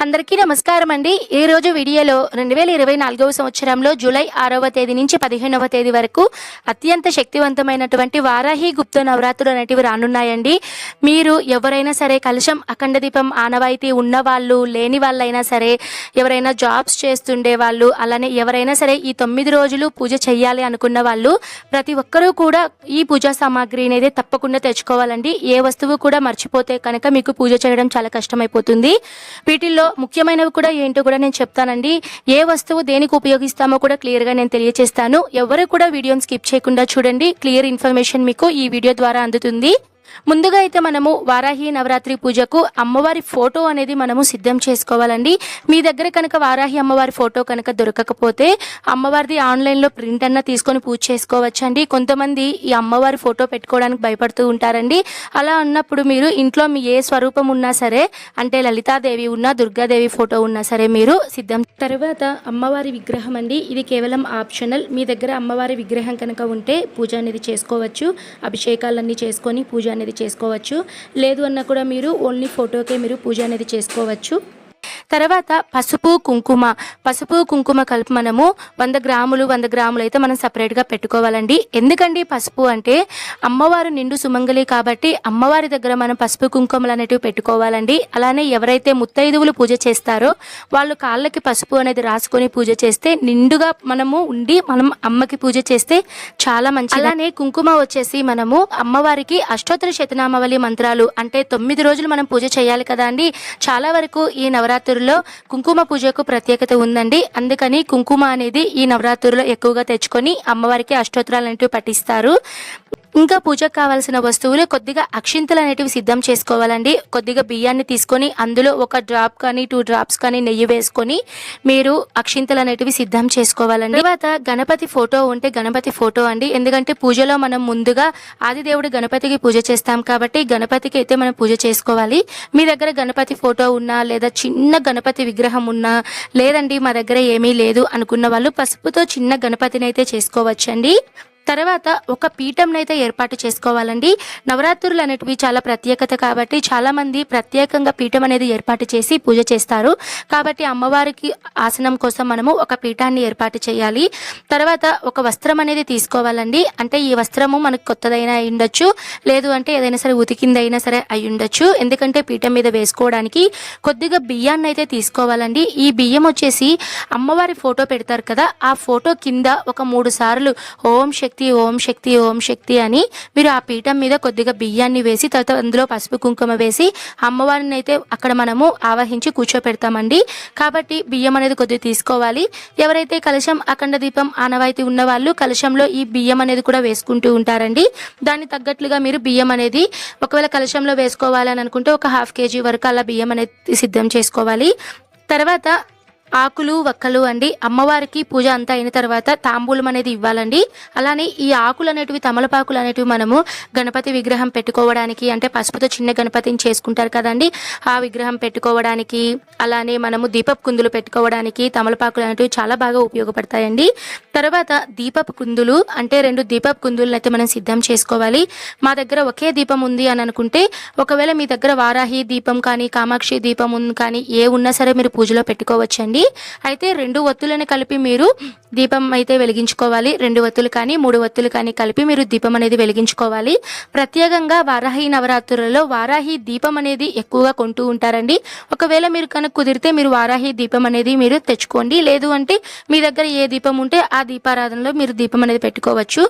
అందరికీ నమస్కారం అండి. ఈ రోజు వీడియోలో 2024వ సంవత్సరంలో జూలై 6వ తేదీ నుంచి 15వ తేదీ వరకు అత్యంత శక్తివంతమైనటువంటి వారాహి గుప్త నవరాత్రులు అనేటివి రానున్నాయండి. మీరు ఎవరైనా సరే కలశం అఖండ దీపం ఆనవాయితీ ఉన్న వాళ్ళు, లేని వాళ్ళైనా సరే, ఎవరైనా జాబ్స్ చేస్తుండే వాళ్ళు, అలానే ఎవరైనా సరే ఈ 9 రోజులు పూజ చేయాలి అనుకున్న వాళ్ళు ప్రతి ఒక్కరూ కూడా ఈ పూజా సామాగ్రి అనేది తప్పకుండా తెచ్చుకోవాలండి. ఏ వస్తువు కూడా మర్చిపోతే కనుక మీకు పూజ చేయడం చాలా కష్టమైపోతుంది. వీటిల్లో ముఖ్యమైనవి కూడా ఏంటో కూడా నేను చెప్తానండి. ఏ వస్తువు దేనికి ఉపయోగిస్తామో కూడా క్లియర్గా నేను తెలియజేస్తాను. ఎవరు కూడా వీడియోని స్కిప్ చేయకుండా చూడండి. క్లియర్ ఇన్ఫర్మేషన్ మీకు ఈ వీడియో ద్వారా అందుతుంది. ముందుగా అయితే మనము వారాహి నవరాత్రి పూజకు అమ్మవారి ఫోటో అనేది మనము సిద్ధం చేసుకోవాలండి. మీ దగ్గర కనుక వారాహి అమ్మవారి ఫోటో కనుక దొరకకపోతే అమ్మవారిది ఆన్లైన్లో ప్రింట్ అన్న తీసుకొని పూజ చేసుకోవచ్చండి. కొంతమంది ఈ అమ్మవారి ఫోటో పెట్టుకోవడానికి భయపడుతూ ఉంటారండి. అలా ఉన్నప్పుడు మీరు ఇంట్లో మీ ఏ స్వరూపం ఉన్నా సరే, అంటే లలితాదేవి ఉన్నా, దుర్గాదేవి ఫోటో ఉన్నా సరే మీరు సిద్ధం. తర్వాత అమ్మవారి విగ్రహం అండి, ఇది కేవలం ఆప్షనల్. మీ దగ్గర అమ్మవారి విగ్రహం కనుక ఉంటే పూజ అనేది చేసుకోవచ్చు. అభిషేకాలన్నీ చేసుకొని పూజ అనేది చేసుకోవచ్చు. లేదు అన్నా కూడా మీరు ఓన్లీ ఫోటోకే మీరు పూజ అనేది చేసుకోవచ్చు. తర్వాత పసుపు కుంకుమ కలిపి మనము 100 గ్రాములు అయితే మనం సపరేట్గా పెట్టుకోవాలండి. ఎందుకండి పసుపు అంటే అమ్మవారు నిండు సుమంగలి కాబట్టి అమ్మవారి దగ్గర మనం పసుపు కుంకుమలు అనేటివి పెట్టుకోవాలండి. అలానే ఎవరైతే ముత్తైదువులు పూజ చేస్తారో వాళ్ళు కాళ్ళకి పసుపు అనేది రాసుకొని పూజ చేస్తే నిండుగా మనము ఉండి మనం అమ్మకి పూజ చేస్తే చాలా మంచిది. అలానే కుంకుమ వచ్చేసి మనము అమ్మవారికి అష్టోత్తర శతనామావళి మంత్రాలు అంటే 9 రోజులు మనం పూజ చేయాలి కదా అండి. చాలా వరకు ఈ నవరాత్రుల్లో కుంకుమ పూజకు ప్రత్యేకత ఉందండి. అందుకని కుంకుమ అనేది ఈ నవరాత్రుల్లో ఎక్కువగా తెచ్చుకొని అమ్మవారికి అష్టోత్తరాలు అనేటివి పఠిస్తారు. ఇంకా పూజకు కావాల్సిన వస్తువులు కొద్దిగా అక్షింతలు అనేటివి సిద్ధం చేసుకోవాలండి. కొద్దిగా బియ్యాన్ని తీసుకొని అందులో 1 డ్రాప్ కానీ 2 డ్రాప్స్ కానీ నెయ్యి వేసుకొని మీరు అక్షింతలు అనేటివి సిద్ధం చేసుకోవాలండి. తర్వాత గణపతి ఫోటో ఉంటే గణపతి ఫోటో అండి. ఎందుకంటే పూజలో మనం ముందుగా ఆదిదేవుడు గణపతికి పూజ చేస్తాం కాబట్టి గణపతికి అయితే మనం పూజ చేసుకోవాలి. మీ దగ్గర గణపతి ఫోటో ఉన్నా లేదా చిన్న గణపతి విగ్రహం ఉన్నా, లేదండి మా దగ్గర ఏమీ లేదు అనుకున్న వాళ్ళు పసుపుతో చిన్న గణపతిని అయితే చేసుకోవచ్చండి. తర్వాత ఒక పీఠంనైతే ఏర్పాటు చేసుకోవాలండి. నవరాత్రులు అనేటివి చాలా ప్రత్యేకత కాబట్టి చాలామంది ప్రత్యేకంగా పీఠం అనేది ఏర్పాటు చేసి పూజ చేస్తారు. కాబట్టి అమ్మవారికి ఆసనం కోసం మనము ఒక పీఠాన్ని ఏర్పాటు చేయాలి. తర్వాత ఒక వస్త్రం అనేది తీసుకోవాలండి. అంటే ఈ వస్త్రము మనకు కొత్తదైనా అయి ఉండొచ్చు, లేదు అంటే ఏదైనా సరే ఉతికిందైనా సరే అయి ఉండొచ్చు. ఎందుకంటే పీఠం మీద వేసుకోవడానికి కొద్దిగా బియ్యాన్ని అయితే తీసుకోవాలండి. ఈ బియ్యం వచ్చేసి అమ్మవారి ఫోటో పెడతారు కదా, ఆ ఫోటో కింద ఒక 3 సార్లు ఓం శక్తి ఓం శక్తి ఓం శక్తి అని మీరు ఆ పీఠం మీద కొద్దిగా బియ్యాన్ని వేసి తర్వాత అందులో పసుపు కుంకుమ వేసి అమ్మవారిని అయితే అక్కడ మనము ఆవహించి కూర్చోపెడతామండి. కాబట్టి బియ్యం అనేది కొద్దిగా తీసుకోవాలి. ఎవరైతే కలశం అఖండ దీపం ఆనవాయితీ ఉన్న వాళ్ళు కలశంలో ఈ బియ్యం అనేది కూడా వేసుకుంటూ ఉంటారండి. దాన్ని తగ్గట్లుగా మీరు బియ్యం అనేది ఒకవేళ కలశంలో వేసుకోవాలని అనుకుంటే ఒక 1/2 kg వరకు అలా బియ్యం అనేది సిద్ధం చేసుకోవాలి. తర్వాత ఆకులు వక్కలు అండి. అమ్మవారికి పూజ అంతా అయిన తర్వాత తాంబూలం అనేది ఇవ్వాలండి. అలానే ఈ ఆకులు అనేటివి తమలపాకులు అనేటివి మనము గణపతి విగ్రహం పెట్టుకోవడానికి, అంటే పసుపుతో చిన్న గణపతిని చేసుకుంటారు కదండి, ఆ విగ్రహం పెట్టుకోవడానికి, అలానే మనము దీపపు కుందులు పెట్టుకోవడానికి తమలపాకులు అనేటివి చాలా బాగా ఉపయోగపడతాయండి. తర్వాత దీపపు కుందులు అంటే 2 దీపపు కుందులను అయితే మనం సిద్ధం చేసుకోవాలి. మా దగ్గర ఒకే దీపం ఉంది అని అనుకుంటే ఒకవేళ మీ దగ్గర వారాహి దీపం కానీ కామాక్షి దీపం ఉంది కానీ ఏ ఉన్నా సరే మీరు పూజలో పెట్టుకోవచ్చండి. అయితే 2 ఒత్తులను కలిపి మీరు దీపం అయితే వెలిగించుకోవాలి. 2 ఒత్తులు కానీ 3 ఒత్తులు కానీ కలిపి మీరు దీపం అనేది వెలిగించుకోవాలి. ప్రత్యేకంగా వారాహి నవరాత్రులలో వారాహి దీపం అనేది ఎక్కువగా కొంటూ ఉంటారండి. ఒకవేళ మీరు కనుక కుదిరితే మీరు వారాహి దీపం అనేది మీరు తెచ్చుకోండి. లేదు అంటే మీ దగ్గర ఏ దీపం ఉంటే ఆ దీపారాధనలో మీరు దీపం అనేది పెట్టుకోవచ్చు.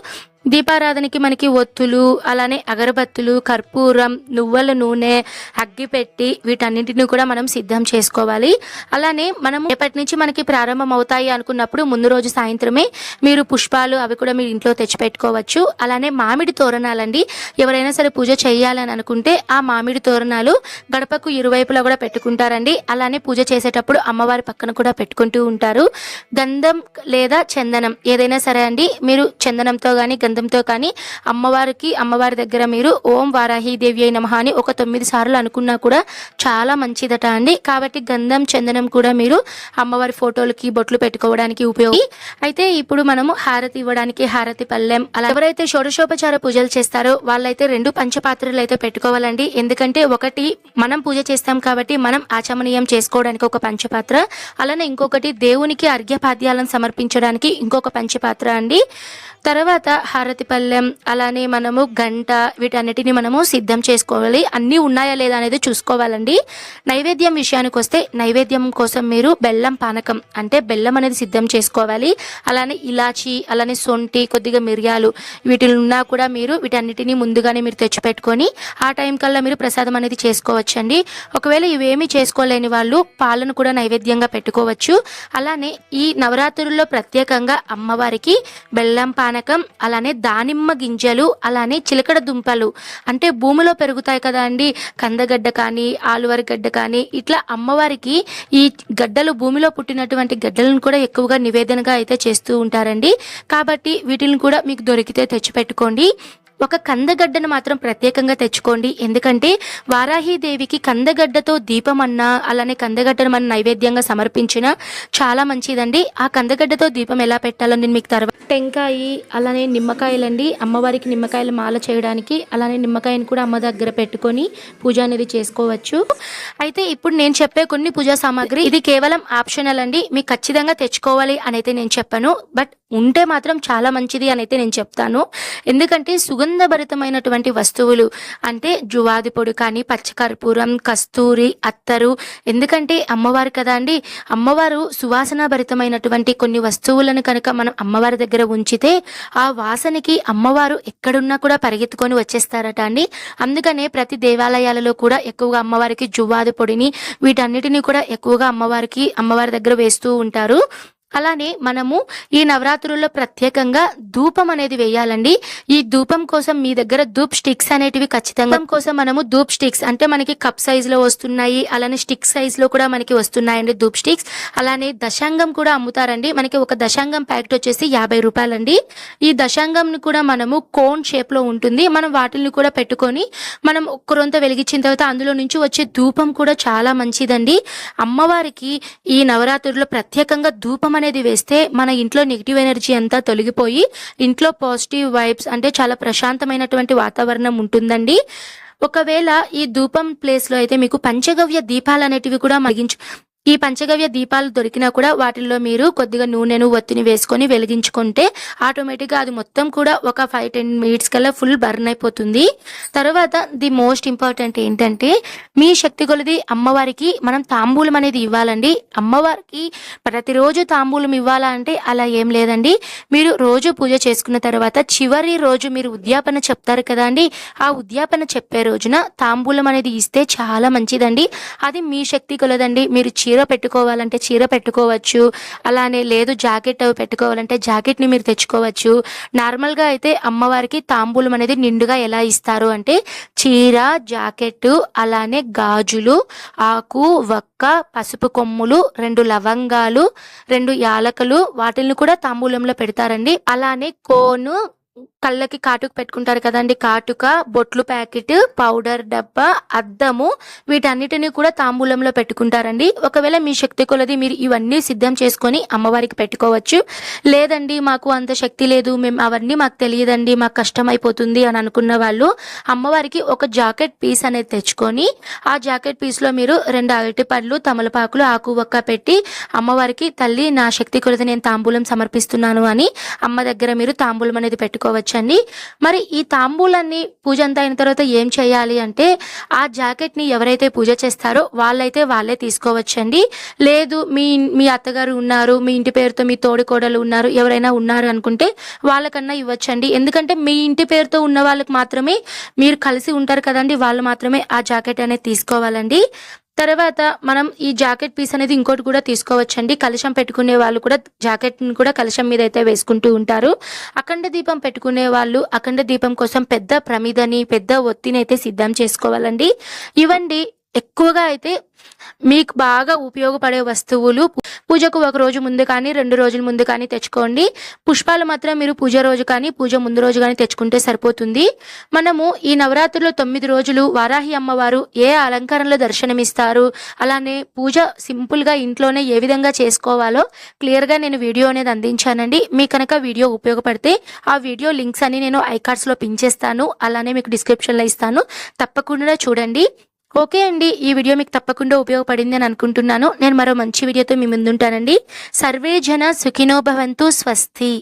దీపారాధనకి మనకి ఒత్తులు, అలానే అగరబత్తులు, కర్పూరం, నువ్వుల నూనె, అగ్గిపెట్టి వీటన్నింటినీ కూడా మనం సిద్ధం చేసుకోవాలి. అలానే మనం ఎప్పటి నుంచి మనకి ప్రారంభం అవుతాయి అనుకున్నప్పుడు ముందు రోజు సాయంత్రమే మీరు పుష్పాలు అవి కూడా మీరు ఇంట్లో తెచ్చిపెట్టుకోవచ్చు. అలానే మామిడి తోరణాలండి. ఎవరైనా సరే పూజ చేయాలని అనుకుంటే ఆ మామిడి తోరణాలు గడపకు ఇరువైపులా కూడా పెట్టుకుంటారండి. అలానే పూజ చేసేటప్పుడు అమ్మవారి పక్కన కూడా పెట్టుకుంటూ ఉంటారు. గంధం లేదా చందనం ఏదైనా సరే అండి, మీరు చందనంతో కానీ గంధంతో కానీ అమ్మవారి దగ్గర మీరు ఓం వారాహీదేవి అయి నమః అని ఒక 9 సార్లు అనుకున్నా కూడా చాలా మంచిదట అండి. కాబట్టి గంధం చందనం కూడా మీరు అమ్మవారి ఫోటోలకి బొట్లు పెట్టుకోవడానికి ఉపయోగి. అయితే ఇప్పుడు మనము హారతి ఇవ్వడానికి హారతి పళ్ళెం, అలా ఎవరైతే షోడశోపచార పూజలు చేస్తారో వాళ్ళైతే 2 పంచపాత్రలు అయితే పెట్టుకోవాలండి. ఎందుకంటే ఒకటి మనం పూజ చేస్తాం కాబట్టి మనం ఆచమనీయం చేసుకోవడానికి ఒక పంచపాత్ర, అలానే ఇంకొకటి దేవునికి అర్ఘ్యపాద్యాలను సమర్పించడానికి ఇంకొక పంచపాత్ర అండి. తర్వాత హారతి పళ్ళెం, అలానే మనము గంట, వీటన్నిటిని మనము సిద్ధం చేసుకోవాలి. అన్నీ ఉన్నాయా లేదా అనేది చూసుకోవాలండి. నైవేద్యం విషయానికి వస్తే నైవేద్యం కోసం మీరు బెల్లం పానకం అంటే బెల్లం అనేది సిద్ధం చేసుకోవాలి. అలానే ఇలాచి, అలానే సొంటి, కొద్దిగా మిరియాలు వీటిని ఉన్నా కూడా మీరు వీటన్నిటిని ముందుగానే మీరు తెచ్చిపెట్టుకొని ఆ టైం కల్లా మీరు ప్రసాదం అనేది చేసుకోవచ్చండి. ఒకవేళ ఇవేమీ చేసుకోలేని వాళ్ళు పాలను కూడా నైవేద్యంగా పెట్టుకోవచ్చు. అలానే ఈ నవరాత్రుల్లో ప్రత్యేకంగా అమ్మవారికి బెల్లం పానకం, అలానే దానిమ్మ గింజలు, అలానే చిలకడ దుంపలు అంటే భూమిలో పెరుగుతాయి కదా అండి, కందగడ్డ కానీ ఆలువరి గడ్డ కానీ, ఇట్లా అమ్మవారికి ఈ గడ్డలు భూమిలో పుట్టినటువంటి గడ్డలను కూడా ఎక్కువగా నివేదనగా అయితే చేస్తూ ఉంటారండి. కాబట్టి వీటిని కూడా మీకు దొరికితే తెచ్చిపెట్టుకోండి. ఒక కందగడ్డను మాత్రం ప్రత్యేకంగా తెచ్చుకోండి. ఎందుకంటే వారాహీదేవికి కందగడ్డతో దీపం అన్నా, అలానే కందగడ్డను మనం నైవేద్యంగా సమర్పించిన చాలా మంచిదండి. ఆ కందగడ్డతో దీపం ఎలా పెట్టాలో నేను మీకు తర్వాత టెంకాయ, అలానే నిమ్మకాయలండి, అమ్మవారికి నిమ్మకాయలు మాల చేయడానికి, అలానే నిమ్మకాయని కూడా అమ్మ దగ్గర పెట్టుకొని పూజ అనేది చేసుకోవచ్చు. అయితే ఇప్పుడు నేను చెప్పే కొన్ని పూజా సామాగ్రి ఇది కేవలం ఆప్షనల్ అండి, మీకు ఖచ్చితంగా తెచ్చుకోవాలి అని అయితే నేను చెప్పను. బట్ ఉంటే మాత్రం చాలా మంచిది అని అయితే నేను చెప్తాను. ఎందుకంటే సుగంధభరితమైనటువంటి వస్తువులు అంటే జువాది పొడి కానీ, పచ్చకర్పూరం, కస్తూరి, అత్తరు, ఎందుకంటే అమ్మవారు కదా అండి, అమ్మవారు సువాసన భరితమైనటువంటి కొన్ని వస్తువులను కనుక మనం అమ్మవారి దగ్గర ఉంచితే ఆ వాసనకి అమ్మవారు ఎక్కడున్నా కూడా పరిగెత్తుకొని వచ్చేస్తారట అండి. అందుకనే ప్రతి దేవాలయాలలో కూడా ఎక్కువగా అమ్మవారికి జువాది పొడిని వీటన్నిటిని కూడా ఎక్కువగా అమ్మవారి దగ్గర వేస్తూ ఉంటారు. అలానే మనము ఈ నవరాత్రుల్లో ప్రత్యేకంగా ధూపం అనేది వేయాలండి. ఈ ధూపం కోసం మీ దగ్గర ధూప్ స్టిక్స్ అనేటివి ఖచ్చితంగా కోసం మనము ధూప్ స్టిక్స్ అంటే మనకి కప్ సైజ్ లో వస్తున్నాయి, అలానే స్టిక్ సైజ్ లో కూడా మనకి వస్తున్నాయండి ధూప్ స్టిక్స్. అలానే దశాంగం కూడా అమ్ముతారండి. మనకి ఒక దశాంగం ప్యాకెట్ వచ్చేసి 50 రూపాయలండి. ఈ దశాంగం కూడా మనము కోన్ షేప్ లో ఉంటుంది. మనం వాటిని కూడా పెట్టుకొని మనం ఒక్కరొంత వెలిగించిన తర్వాత అందులో నుంచి వచ్చే ధూపం కూడా చాలా మంచిదండి. అమ్మవారికి ఈ నవరాత్రుల్లో ప్రత్యేకంగా ధూపం అనేది వేస్తే మన ఇంట్లో నెగిటివ్ ఎనర్జీ అంతా తొలగిపోయి ఇంట్లో పాజిటివ్ వైబ్స్ అంటే చాలా ప్రశాంతమైనటువంటి వాతావరణం ఉంటుందండి. ఒకవేళ ఈ ధూపం ప్లేస్ లో అయితే మీకు పంచగవ్య దీపాలు అనేటివి కూడా ఈ పంచగవ్య దీపాలు దొరికినా కూడా వాటిల్లో మీరు కొద్దిగా నూనెను ఒత్తిని వేసుకొని వెలిగించుకుంటే ఆటోమేటిక్గా అది మొత్తం కూడా ఒక 5-10 మినిట్స్ కల్లా ఫుల్ బర్న్ అయిపోతుంది. తర్వాత ది మోస్ట్ ఇంపార్టెంట్ ఏంటంటే మీ శక్తి కొలది అమ్మవారికి మనం తాంబూలం అనేది ఇవ్వాలండి. అమ్మవారికి ప్రతిరోజు తాంబూలం ఇవ్వాలా అంటే అలా ఏం లేదండి. మీరు రోజు పూజ చేసుకున్న తర్వాత చివరి రోజు మీరు ఉద్యాపన చెప్తారు కదా అండి, ఆ ఉద్యాపన చెప్పే రోజున తాంబూలం అనేది ఇస్తే చాలా మంచిదండి. అది మీ శక్తి కొలదండి. మీరు చీర పెట్టుకోవాలంటే చీర పెట్టుకోవచ్చు, అలానే లేదు జాకెట్ అవి పెట్టుకోవాలంటే జాకెట్ ని మీరు తెచ్చుకోవచ్చు. నార్మల్ గా అయితే అమ్మవారికి తాంబూలం అనేది నిండుగా ఎలా ఇస్తారు అంటే చీర, జాకెట్, అలానే గాజులు, ఆకు, వక్క, పసుపు కొమ్ములు, 2 లవంగాలు, 2 యాలకులు వాటిని కూడా తాంబూలంలో పెడతారండి. అలానే కోను, కళ్ళకి కాటుక పెట్టుకుంటారు కదండి, కాటుక, బొట్లు ప్యాకెట్, పౌడర్ డబ్బా, అద్దము, వీటన్నిటిని కూడా తాంబూలంలో పెట్టుకుంటారండి. ఒకవేళ మీ శక్తి కొలది మీరు ఇవన్నీ సిద్ధం చేసుకొని అమ్మవారికి పెట్టుకోవచ్చు. లేదండి మాకు అంత శక్తి లేదు, మేము అవన్నీ మాకు తెలియదండి, మాకు కష్టం అయిపోతుంది అని అనుకున్న వాళ్ళు అమ్మవారికి ఒక జాకెట్ పీస్ అనేది తెచ్చుకొని ఆ జాకెట్ పీస్ లో మీరు 2 అరటి పళ్ళు, తమలపాకులు, ఆకు వక్క పెట్టి అమ్మవారికి తల్లి నా శక్తి కొలది నేను తాంబూలం సమర్పిస్తున్నాను అని అమ్మ దగ్గర మీరు తాంబూలం అనేది పెట్టుకోవచ్చండి. మరి ఈ తాంబూలాన్ని పూజ అంతా అయిన తర్వాత ఏం చేయాలి అంటే ఆ జాకెట్ ని ఎవరైతే పూజ చేస్తారో వాళ్ళే తీసుకోవచ్చండి. లేదు మీ అత్తగారు ఉన్నారు, మీ ఇంటి పేరుతో మీ తోడికోడలు ఉన్నారు, ఎవరైనా ఉన్నారు అనుకుంటే వాళ్ళకన్నా ఇవ్వచ్చండి. ఎందుకంటే మీ ఇంటి పేరుతో ఉన్న వాళ్ళకి మాత్రమే, మీరు కలిసి ఉంటారు కదండి, వాళ్ళు మాత్రమే ఆ జాకెట్ అనేది తీసుకోవాలండి. తర్వాత మనం ఈ జాకెట్ పీస్ అనేది ఇంకోటి కూడా తీసుకోవచ్చండి. కలశం పెట్టుకునే వాళ్ళు కూడా జాకెట్ని కూడా కలశం మీద అయితే వేసుకుంటూ ఉంటారు. అఖండ దీపం పెట్టుకునే వాళ్ళు అఖండ దీపం కోసం పెద్ద ప్రమిదని, పెద్ద ఒత్తిని అయితే సిద్ధం చేసుకోవాలండి. ఇవండి ఎక్కువగా అయితే మీకు బాగా ఉపయోగపడే వస్తువులు. పూజకు ఒక రోజు ముందు కానీ 2 రోజుల ముందు కానీ తెచ్చుకోండి. పుష్పాలు మాత్రం మీరు పూజ రోజు కానీ పూజ ముందు రోజు కానీ తెచ్చుకుంటే సరిపోతుంది. మనము ఈ నవరాత్రుల్లో 9 రోజులు వారాహి అమ్మవారు ఏ అలంకారంలో దర్శనమిస్తారు, అలానే పూజ సింపుల్గా ఇంట్లోనే ఏ విధంగా చేసుకోవాలో క్లియర్గా నేను వీడియో అనేది అందించానండి. మీకు కనుక వీడియో ఉపయోగపడితే ఆ వీడియో లింక్స్ అన్ని నేను ఐకార్డ్స్లో పిన్ చేస్తాను, అలానే మీకు డిస్క్రిప్షన్లో ఇస్తాను, తప్పకుండా చూడండి. ఓకే అండి, ఈ వీడియో మీకు తప్పకుండా ఉపయోగపడింది అని అనుకుంటున్నాను. నేను మరో మంచి వీడియోతో మీ ముందుంటానండి. సర్వే జన సుఖినో భవంతు. స్వస్తి.